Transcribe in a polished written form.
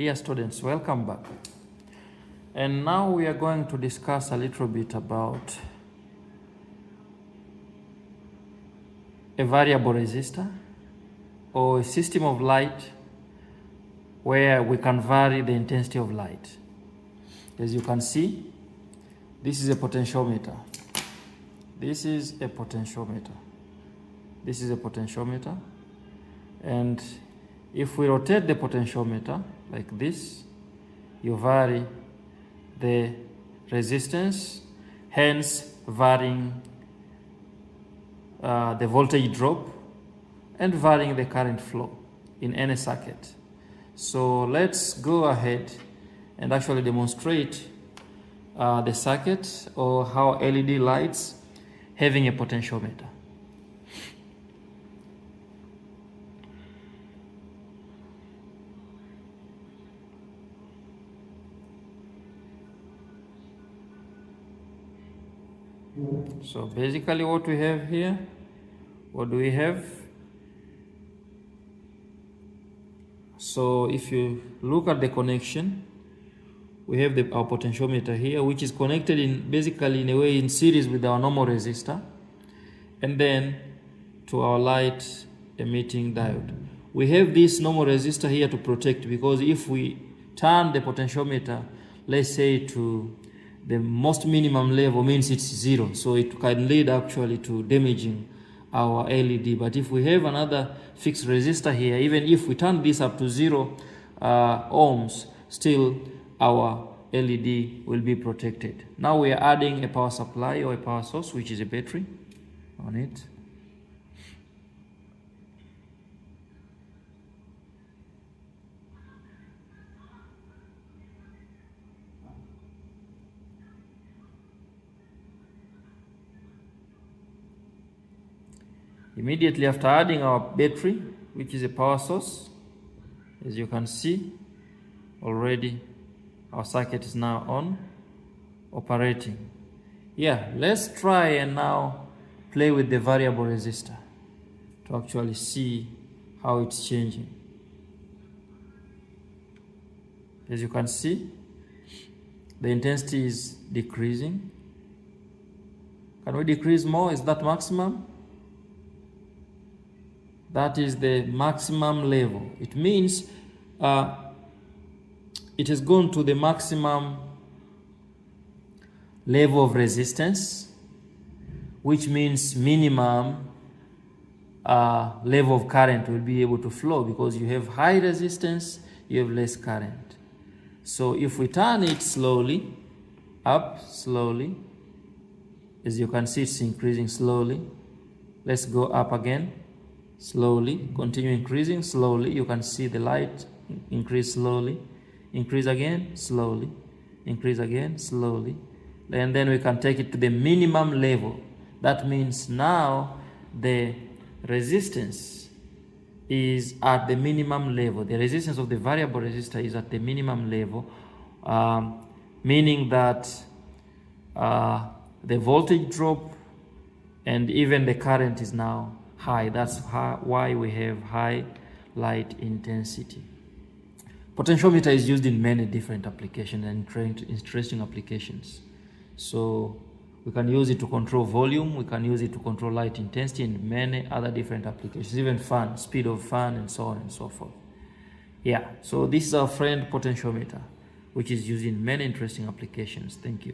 Dear students, welcome back. And now we are going to discuss a little bit about a variable resistor or a system of light where we can vary the intensity of light. As you can see, this is a potentiometer. This is a potentiometer. This is a potentiometer. And if we rotate the potentiometer like this, you vary the resistance, hence varying the voltage drop and varying the current flow in any circuit. So let's go ahead and actually demonstrate the circuit or how LED lights having a potentiometer. So basically what we have here, what do we have? So if you look at the connection, we have our potentiometer here, which is connected basically in a way in series with our normal resistor, and then to our light emitting diode. We have this normal resistor here to protect, because if we turn the potentiometer, let's say to the most minimum level, means it's 0, so it can lead actually to damaging our LED. But if we have another fixed resistor here, even if we turn this up to 0 ohms, still our LED will be protected. Now we are adding a power supply or a power source, which is a battery on it. Immediately after adding our battery, which is a power source, as you can see, already our circuit is now on, operating. Yeah, let's try and now play with the variable resistor to actually see how it's changing. As you can see, the intensity is decreasing. Can we decrease more? Is that maximum? That is the maximum level. It means it has gone to the maximum level of resistance, which means minimum level of current will be able to flow, because you have high resistance, you have less current. So if we turn it slowly, up slowly, as you can see, it's increasing slowly. Let's go up again. Slowly, continue increasing slowly. You can see the light increase slowly, increase again slowly, increase again slowly, and then we can take it to the minimum level. That means now the resistance is at the minimum level. The resistance of the variable resistor is at the minimum level, meaning that the voltage drop and even the current is now high. That's why we have high light intensity. Potentiometer is used in many different applications and interesting applications. So we can use it to control volume, we can use it to control light intensity, and many other different applications, even fan, speed of fan, and so on and so forth. Yeah, so this is our friend potentiometer, which is used in many interesting applications. Thank you.